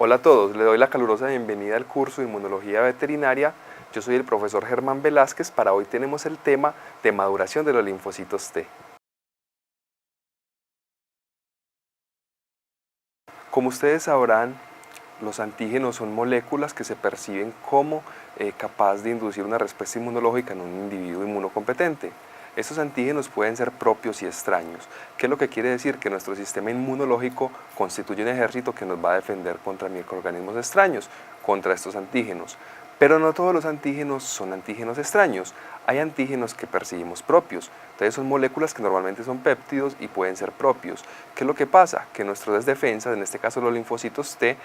Hola a todos, le doy la calurosa bienvenida al curso de Inmunología Veterinaria. Yo soy el profesor Germán Velázquez. Para hoy tenemos el tema de maduración de los linfocitos T. Como ustedes sabrán, los antígenos son moléculas que se perciben como capaz de inducir una respuesta inmunológica en un individuo inmunocompetente. Estos antígenos pueden ser propios y extraños. ¿Qué es lo que quiere decir? Que nuestro sistema inmunológico constituye un ejército que nos va a defender contra microorganismos extraños, contra estos antígenos. Pero no todos los antígenos son antígenos extraños. Hay antígenos que percibimos propios. Entonces son moléculas que normalmente son péptidos y pueden ser propios. ¿Qué es lo que pasa? Que nuestras defensas, en este caso los linfocitos T,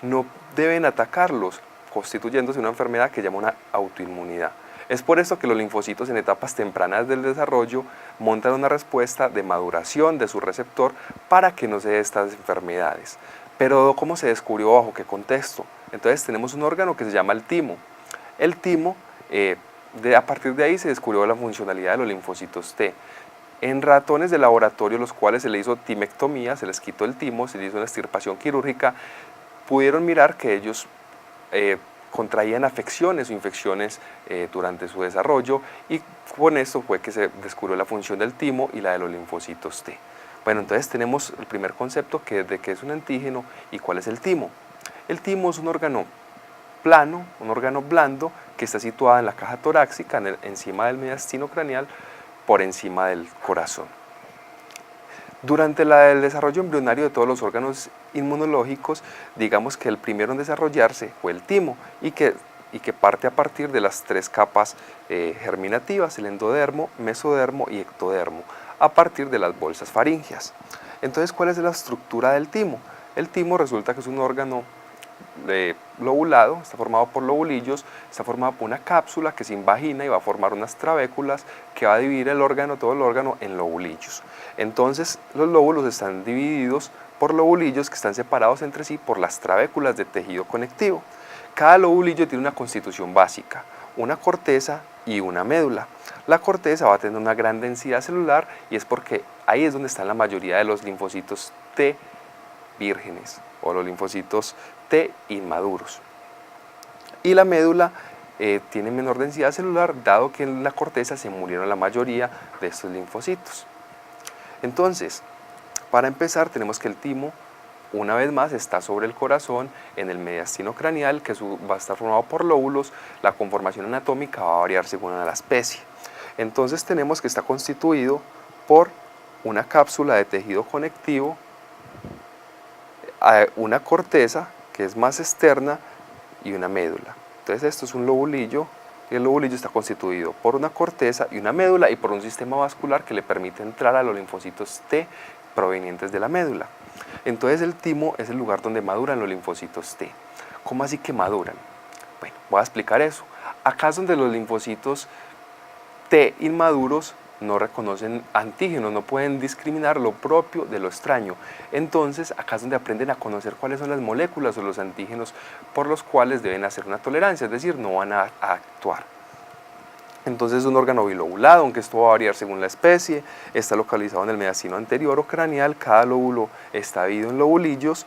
no deben atacarlos, constituyéndose una enfermedad que llama una autoinmunidad. Es por eso que los linfocitos en etapas tempranas del desarrollo montan una respuesta de maduración de su receptor para que no se den estas enfermedades. Pero ¿cómo se descubrió? ¿Bajo qué contexto? Entonces tenemos un órgano que se llama el timo. El timo, a partir de ahí se descubrió la funcionalidad de los linfocitos T. En ratones de laboratorio, los cuales se le hizo timectomía, se les quitó el timo, se les hizo una extirpación quirúrgica, pudieron mirar que ellos contraían afecciones o infecciones durante su desarrollo, y con esto fue que se descubrió la función del timo y la de los linfocitos T. Bueno, entonces tenemos el primer concepto, que es de qué es un antígeno y cuál es el timo. El timo es un órgano plano, un órgano blando que está situado en la caja torácica, encima del mediastino craneal, por encima del corazón. Durante el desarrollo embrionario de todos los órganos inmunológicos, digamos que el primero en desarrollarse fue el timo, y que parte a partir de las tres capas germinativas, el endodermo, mesodermo y ectodermo, a partir de las bolsas faríngeas. Entonces, ¿cuál es la estructura del timo? El timo resulta que es un órgano lobulado, está formado por lobulillos, está formado por una cápsula que se invagina y va a formar unas trabéculas que va a dividir el órgano, todo el órgano, en lobulillos. Entonces los lóbulos están divididos por lobulillos que están separados entre sí por las trabéculas de tejido conectivo. Cada lobulillo tiene una constitución básica, una corteza y una médula. La corteza va a tener una gran densidad celular, y es porque ahí es donde están la mayoría de los linfocitos T vírgenes o los linfocitos T inmaduros. Y la médula tiene menor densidad celular, dado que en la corteza se murieron la mayoría de estos linfocitos. Entonces, para empezar, tenemos que el timo, una vez más, está sobre el corazón, en el mediastino craneal, que va a estar formado por lóbulos. La conformación anatómica va a variar según la especie. Entonces tenemos que está constituido por una cápsula de tejido conectivo, una corteza que es más externa y una médula. Entonces esto es un lobulillo, y el lobulillo está constituido por una corteza y una médula, y por un sistema vascular que le permite entrar a los linfocitos T provenientes de la médula. Entonces el timo es el lugar donde maduran los linfocitos T. ¿Cómo así que maduran? Bueno, voy a explicar eso. Acá es donde los linfocitos T inmaduros no reconocen antígenos, no pueden discriminar lo propio de lo extraño. Entonces acá es donde aprenden a conocer cuáles son las moléculas o los antígenos por los cuales deben hacer una tolerancia, es decir, no van a actuar. Entonces es un órgano bilobulado, aunque esto va a variar según la especie. Está localizado en el mediastino anterior o craneal. Cada lóbulo está dividido en lobulillos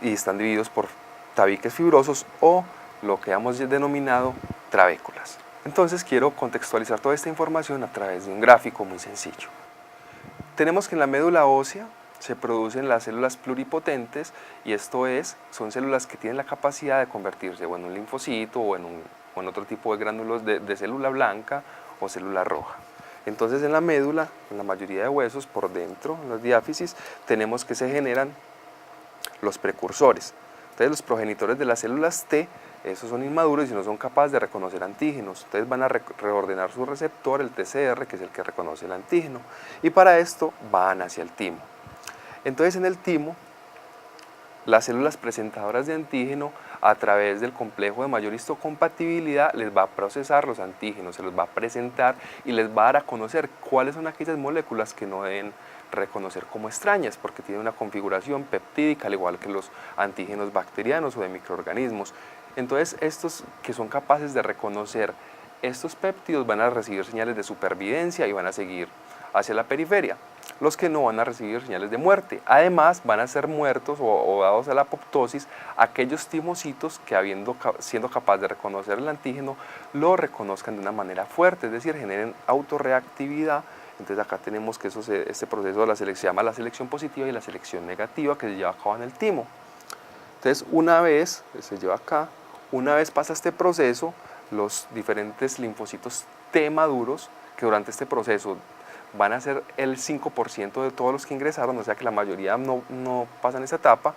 y están divididos por tabiques fibrosos, o lo que hemos denominado trabéculas. Entonces quiero contextualizar toda esta información a través de un gráfico muy sencillo. Tenemos que en la médula ósea se producen las células pluripotentes, y son células que tienen la capacidad de convertirse o en un linfocito o en otro tipo de gránulos de célula blanca o célula roja. Entonces en la médula, en la mayoría de huesos, por dentro, en las diáfisis, tenemos que se generan los precursores. Entonces los progenitores de las células T, esos son inmaduros y no son capaces de reconocer antígenos. Entonces van a reordenar su receptor, el TCR, que es el que reconoce el antígeno, y para esto van hacia el timo. Entonces en el timo, las células presentadoras de antígeno, a través del complejo de mayor histocompatibilidad, les va a procesar los antígenos, se los va a presentar y les va a dar a conocer cuáles son aquellas moléculas que no deben reconocer como extrañas, porque tienen una configuración peptídica, al igual que los antígenos bacterianos o de microorganismos. Entonces estos que son capaces de reconocer estos péptidos van a recibir señales de supervivencia y van a seguir hacia la periferia. los que no van a recibir señales de muerte. Además, van a ser muertos o dados a la apoptosis aquellos timocitos que siendo capaz de reconocer el antígeno, lo reconozcan de una manera fuerte, es decir, generen autorreactividad. Entonces acá tenemos que este proceso de la selección se llama la selección positiva y la selección negativa que se lleva a cabo en el timo. Entonces una vez, se lleva acá, una vez pasa este proceso, los diferentes linfocitos T maduros, que durante este proceso van a ser el 5% de todos los que ingresaron, o sea que la mayoría no pasan esa etapa,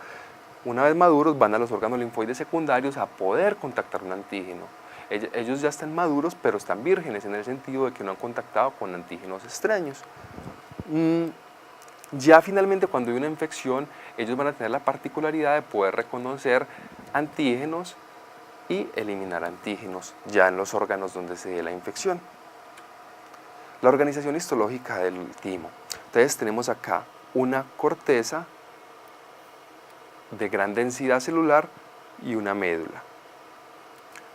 una vez maduros van a los órganos linfoides secundarios a poder contactar un antígeno. Ellos ya están maduros, pero están vírgenes en el sentido de que no han contactado con antígenos extraños. Ya finalmente cuando hay una infección, ellos van a tener la particularidad de poder reconocer antígenos y eliminar antígenos ya en los órganos donde se dé la infección. La organización histológica del timo. Entonces tenemos acá una corteza de gran densidad celular y una médula.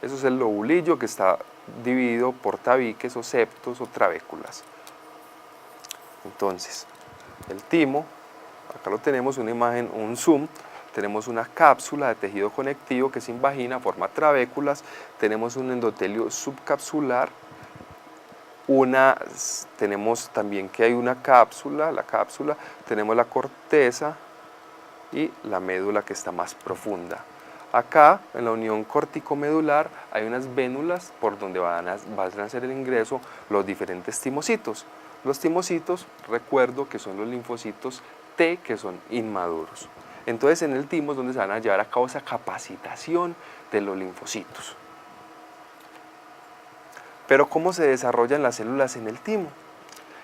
Eso es el lobulillo que está dividido por tabiques o septos o trabéculas. Entonces, el timo, acá lo tenemos, una imagen, un zoom, tenemos una cápsula de tejido conectivo que se invagina, forma trabéculas, tenemos un endotelio subcapsular, tenemos también que hay una cápsula, tenemos la corteza y la médula que está más profunda. Acá, en la unión córtico-medular, hay unas vénulas por donde van a hacer el ingreso los diferentes timocitos. Los timocitos, recuerdo que son los linfocitos T que son inmaduros. Entonces, en el timo es donde se van a llevar a cabo esa capacitación de los linfocitos. Pero, ¿cómo se desarrollan las células en el timo?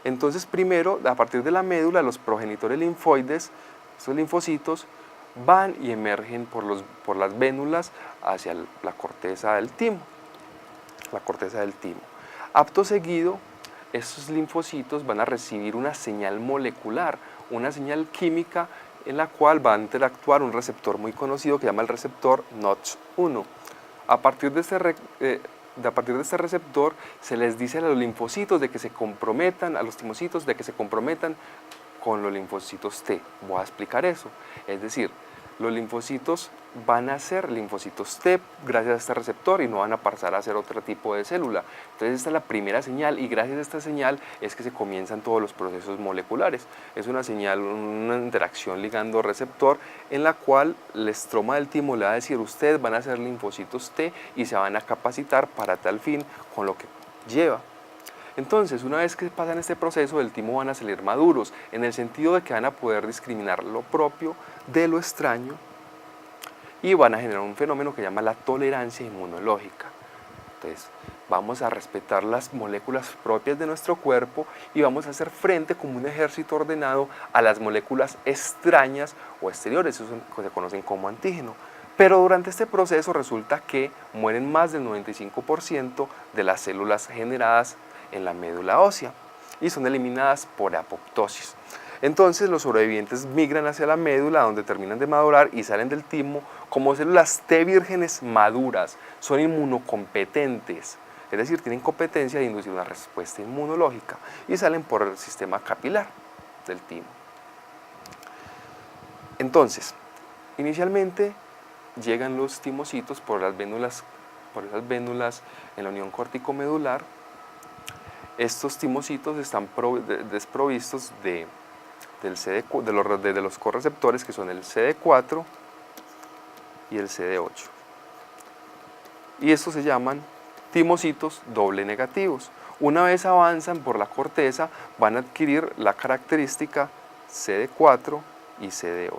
Entonces, primero, a partir de la médula, los progenitores linfoides, estos linfocitos, van y emergen por las vénulas hacia la corteza del timo. Acto seguido, estos linfocitos van a recibir una señal molecular, una señal química en la cual va a interactuar un receptor muy conocido que se llama el receptor Notch1. A partir de este receptor se les dice a los linfocitos de que se comprometan, a los timocitos de que se comprometan con los linfocitos T. Voy a explicar eso. Es decir, los linfocitos van a ser linfocitos T gracias a este receptor y no van a pasar a ser otro tipo de célula. Entonces esta es la primera señal y gracias a esta señal es que se comienzan todos los procesos moleculares. Es una señal, una interacción ligando-receptor en la cual el estroma del timo le va a decir ustedes van a ser linfocitos T y se van a capacitar para tal fin con lo que lleva. Entonces, una vez que pasan este proceso, del timo van a salir maduros, en el sentido de que van a poder discriminar lo propio de lo extraño y van a generar un fenómeno que se llama la tolerancia inmunológica. Entonces, vamos a respetar las moléculas propias de nuestro cuerpo y vamos a hacer frente como un ejército ordenado a las moléculas extrañas o exteriores, eso se conocen como antígeno. Pero durante este proceso resulta que mueren más del 95% de las células generadas en la médula ósea y son eliminadas por apoptosis. Entonces los sobrevivientes migran hacia la médula donde terminan de madurar y salen del timo como células T vírgenes maduras, son inmunocompetentes, es decir, tienen competencia de inducir una respuesta inmunológica y salen por el sistema capilar del timo. Entonces, inicialmente llegan los timocitos por esas vénulas en la unión córtico-medular. Estos timocitos están desprovistos de los correceptores que son el CD4 y el CD8. Y estos se llaman timocitos doble negativos. Una vez avanzan por la corteza van a adquirir la característica CD4 y CD8.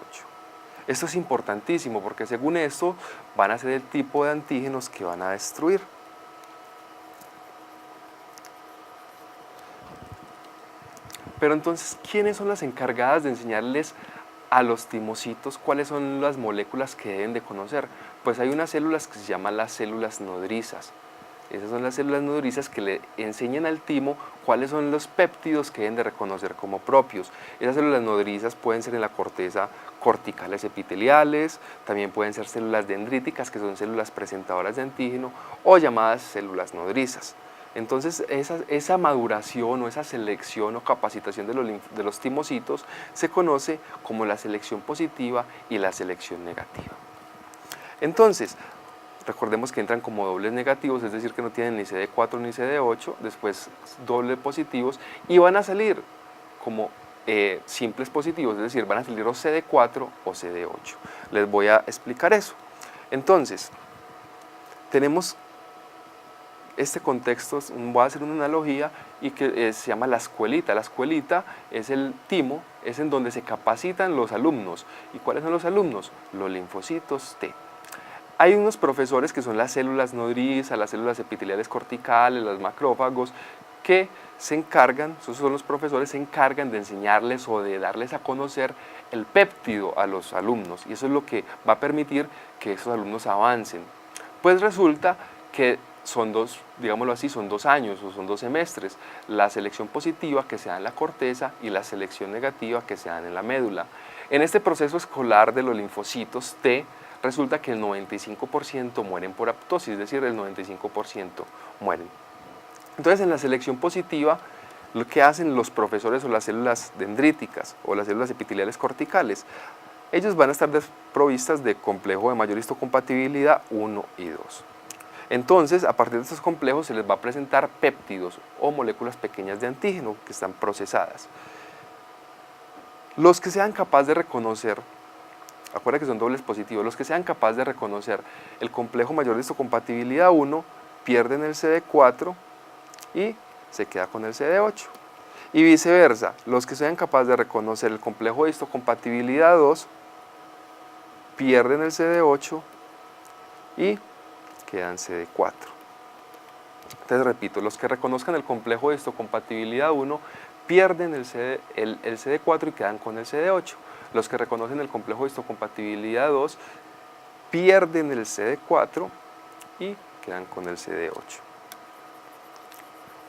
Esto es importantísimo porque según esto van a ser el tipo de antígenos que van a destruir. Pero entonces, ¿quiénes son las encargadas de enseñarles a los timocitos cuáles son las moléculas que deben de conocer? Pues hay unas células que se llaman las células nodrizas. Esas son las células nodrizas que le enseñan al timo cuáles son los péptidos que deben de reconocer como propios. Esas células nodrizas pueden ser en la corteza corticales epiteliales, también pueden ser células dendríticas, que son células presentadoras de antígeno, o llamadas células nodrizas. Entonces esa maduración o esa selección o capacitación de los timocitos se conoce como la selección positiva y la selección negativa. Entonces, recordemos que entran como dobles negativos, es decir, que no tienen ni CD4 ni CD8, después dobles positivos, y van a salir como simples positivos, es decir, van a salir o CD4 o CD8. Les voy a explicar eso. Entonces, tenemos este contexto, voy a hacer una analogía y que se llama la escuelita. La escuelita es el timo, es en donde se capacitan los alumnos. ¿Y cuáles son los alumnos? Los linfocitos T. Hay unos profesores que son las células nodrizas, las células epiteliales corticales, los macrófagos, que se encargan, esos son los profesores, se encargan de enseñarles o de darles a conocer el péptido a los alumnos, y eso es lo que va a permitir que esos alumnos avancen. Pues resulta que son dos, digámoslo así, son 2 años o son 2 semestres, la selección positiva que se da en la corteza y la selección negativa que se da en la médula. En este proceso escolar de los linfocitos T, resulta que el 95% mueren por apoptosis, es decir, el 95% mueren. Entonces, en la selección positiva, lo que hacen los profesores o las células dendríticas o las células epiteliales corticales, ellos van a estar desprovistas de complejo de mayor histocompatibilidad 1 y 2. Entonces, a partir de estos complejos se les va a presentar péptidos o moléculas pequeñas de antígeno que están procesadas. Los que sean capaces de reconocer, acuérdense que son dobles positivos, los que sean capaces de reconocer el complejo mayor de histocompatibilidad 1 pierden el CD4 y se queda con el CD8. Y viceversa, los que sean capaces de reconocer el complejo de histocompatibilidad 2 pierden el CD8 y quedan CD4. Entonces repito, los que reconozcan el complejo de histocompatibilidad 1 pierden el CD4 y quedan con el CD8. Los que reconocen el complejo de histocompatibilidad 2 pierden el CD4 y quedan con el CD8.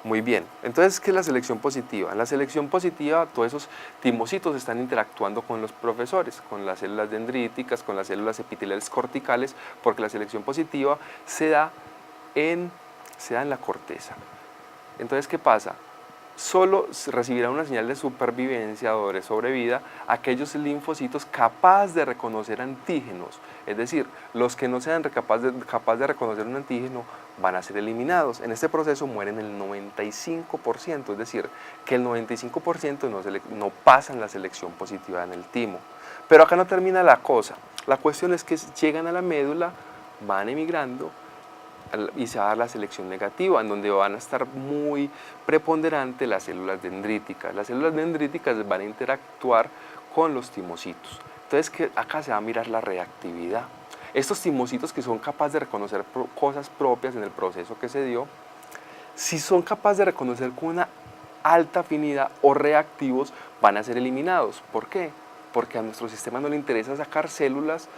Muy bien, entonces, ¿qué es la selección positiva? En la selección positiva, todos esos timocitos están interactuando con los profesores, con las células dendríticas, con las células epiteliales corticales, porque la selección positiva se da en la corteza. Entonces, ¿qué pasa? Solo recibirán una señal de supervivencia o de sobrevida aquellos linfocitos capaces de reconocer antígenos, es decir, los que no sean capaces de reconocer un antígeno van a ser eliminados. En este proceso mueren el 95%, es decir, que el 95% no pasan la selección positiva en el timo. Pero acá no termina la cosa, la cuestión es que llegan a la médula, van emigrando, y se va a dar la selección negativa, en donde van a estar muy preponderantes las células dendríticas. Las células dendríticas van a interactuar con los timocitos. Entonces, acá se va a mirar la reactividad. Estos timocitos que son capaces de reconocer cosas propias en el proceso que se dio, si son capaces de reconocer con una alta afinidad o reactivos, van a ser eliminados. ¿Por qué? Porque a nuestro sistema no le interesa sacar células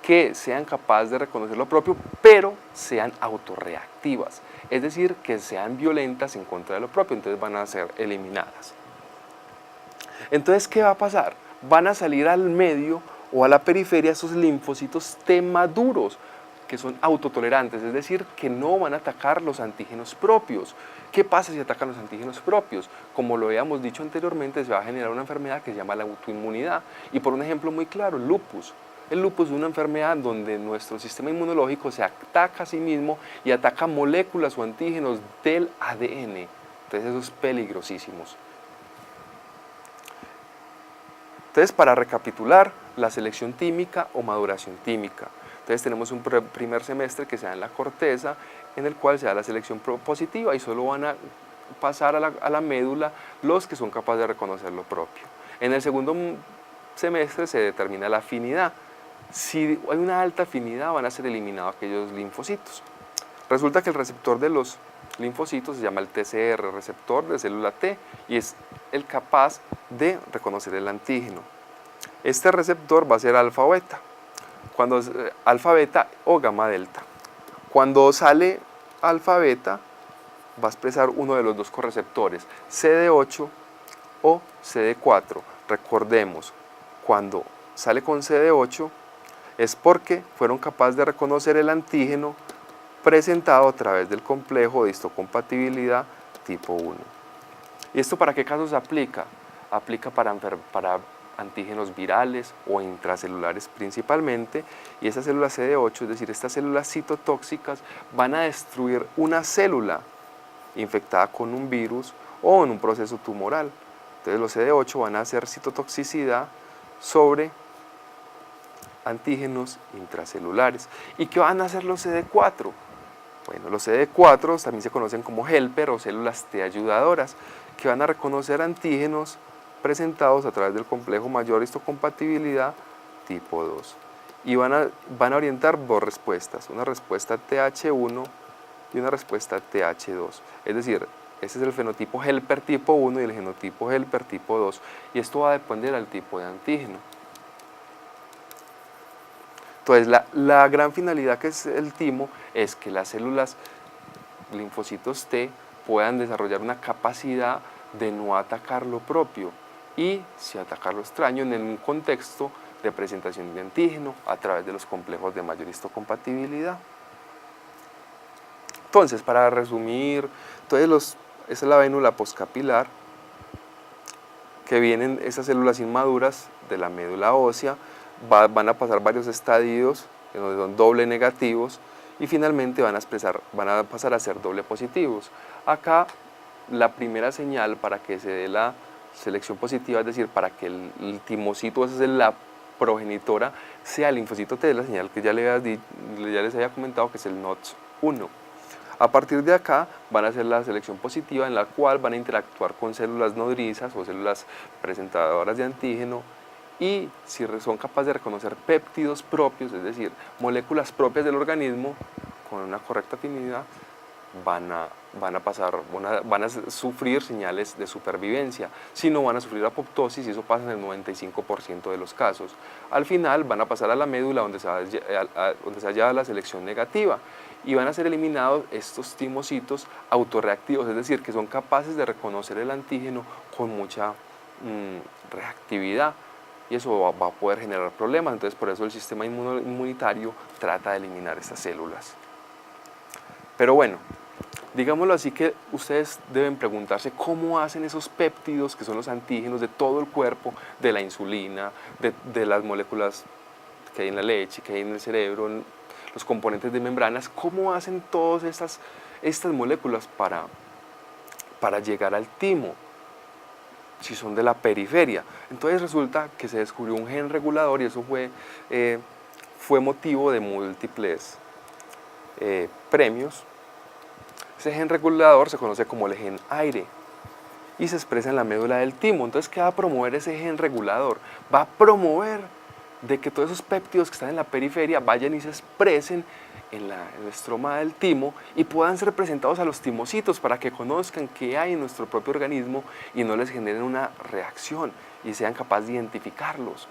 que sean capaces de reconocer lo propio, pero sean autorreactivas, es decir, que sean violentas en contra de lo propio, entonces van a ser eliminadas. Entonces, ¿qué va a pasar? Van a salir al medio o a la periferia esos linfocitos T maduros, que son autotolerantes, es decir, que no van a atacar los antígenos propios. ¿Qué pasa si atacan los antígenos propios? Como lo habíamos dicho anteriormente, se va a generar una enfermedad que se llama la autoinmunidad, y por un ejemplo muy claro, el lupus. El lupus es una enfermedad donde nuestro sistema inmunológico se ataca a sí mismo y ataca moléculas o antígenos del ADN. Entonces eso es peligrosísimo. Entonces, para recapitular, la selección tímica o maduración tímica. Entonces tenemos un primer semestre que se da en la corteza, en el cual se da la selección positiva y solo van a pasar a la médula los que son capaces de reconocer lo propio. En el segundo semestre se determina la afinidad. Si hay una alta afinidad, van a ser eliminados aquellos linfocitos. Resulta que el receptor de los linfocitos se llama el TCR, receptor de célula T, y es el capaz de reconocer el antígeno. Este receptor va a ser alfa o beta, alfa beta o gamma delta. Cuando sale alfa beta, va a expresar uno de los dos correceptores, CD8 o CD4. Recordemos, cuando sale con CD8, es porque fueron capaces de reconocer el antígeno presentado a través del complejo de histocompatibilidad tipo 1. ¿Y esto para qué casos aplica? Aplica para antígenos virales o intracelulares principalmente, y esas células CD8, es decir, estas células citotóxicas, van a destruir una célula infectada con un virus o en un proceso tumoral. Entonces los CD8 van a hacer citotoxicidad sobre antígenos intracelulares. ¿Y qué van a hacer los CD4? Bueno, los CD4 también se conocen como helper o células T ayudadoras, que van a reconocer antígenos presentados a través del complejo mayor histocompatibilidad tipo 2. Y van a orientar dos respuestas, una respuesta TH1 y una respuesta TH2. Es decir, ese es el fenotipo helper tipo 1 y el genotipo helper tipo 2. Y esto va a depender del tipo de antígeno. Entonces, la gran finalidad que es el timo es que las células linfocitos T puedan desarrollar una capacidad de no atacar lo propio y si atacar lo extraño en un contexto de presentación de antígeno a través de los complejos de mayor histocompatibilidad. Entonces, para resumir, esa es la vénula poscapilar, que vienen esas células inmaduras de la médula ósea, van a pasar varios estadios donde son doble negativos y finalmente van a pasar a ser doble positivos. Acá la primera señal para que se dé la selección positiva, es decir, para que el timocito, esa es la progenitora, sea el linfocito T, la señal que ya les había comentado, que es el NOTS1. A partir de acá van a hacer la selección positiva, en la cual van a interactuar con células nodrizas o células presentadoras de antígeno, y si son capaces de reconocer péptidos propios, es decir, moléculas propias del organismo con una correcta afinidad, van a sufrir señales de supervivencia. Si no, van a sufrir apoptosis, y eso pasa en el 95% de los casos. Al final van a pasar a la médula, donde se halla la selección negativa, y van a ser eliminados estos timocitos autorreactivos, es decir, que son capaces de reconocer el antígeno con mucha reactividad, y eso va a poder generar problemas. Entonces, por eso el sistema inmunitario trata de eliminar estas células. Pero bueno, digámoslo así, que ustedes deben preguntarse cómo hacen esos péptidos, que son los antígenos de todo el cuerpo, de la insulina, de las moléculas que hay en la leche, que hay en el cerebro, los componentes de membranas, cómo hacen todas estas moléculas para llegar al timo, si son de la periferia. Entonces resulta que se descubrió un gen regulador, y eso fue motivo de múltiples premios. Ese gen regulador se conoce como el gen aire y se expresa en la médula del timo. Entonces, ¿qué va a promover ese gen regulador? Va a promover de que todos esos péptidos que están en la periferia vayan y se expresen en el estroma del timo y puedan ser presentados a los timocitos para que conozcan qué hay en nuestro propio organismo y no les generen una reacción y sean capaces de identificarlos.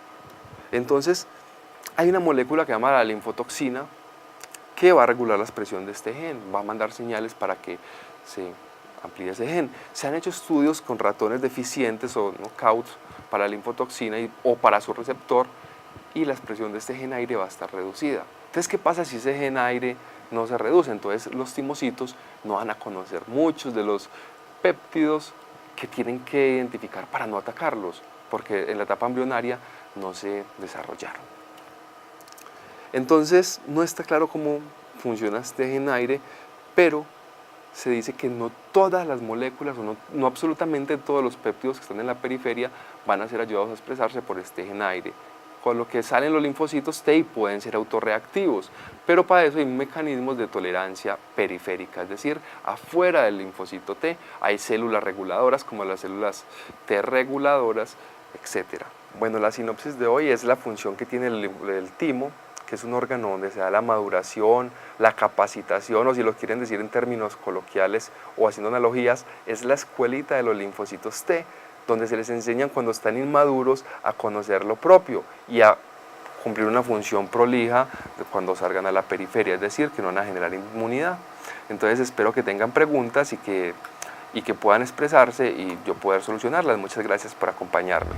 Entonces, hay una molécula que se llama la linfotoxina, que va a regular la expresión de este gen, va a mandar señales para que se amplíe ese gen. Se han hecho estudios con ratones deficientes o knockouts para la linfotoxina o para su receptor, y la expresión de este gen aire va a estar reducida. Entonces, ¿qué pasa si ese gen aire no se reduce? Entonces, los timocitos no van a conocer muchos de los péptidos que tienen que identificar para no atacarlos, porque en la etapa embrionaria no se desarrollaron. Entonces, no está claro cómo funciona este gen aire, pero se dice que no todas las moléculas, o no absolutamente todos los péptidos que están en la periferia van a ser ayudados a expresarse por este gen aire, con lo que salen los linfocitos T y pueden ser autorreactivos, pero para eso hay mecanismos de tolerancia periférica, es decir, afuera del linfocito T hay células reguladoras como las células T reguladoras, etc. Bueno, la sinopsis de hoy es la función que tiene el timo, que es un órgano donde se da la maduración, la capacitación, o si lo quieren decir en términos coloquiales o haciendo analogías, es la escuelita de los linfocitos T, donde se les enseñan cuando están inmaduros a conocer lo propio y a cumplir una función prolija cuando salgan a la periferia, es decir, que no van a generar inmunidad. Entonces espero que tengan preguntas y que puedan expresarse y yo poder solucionarlas. Muchas gracias por acompañarme.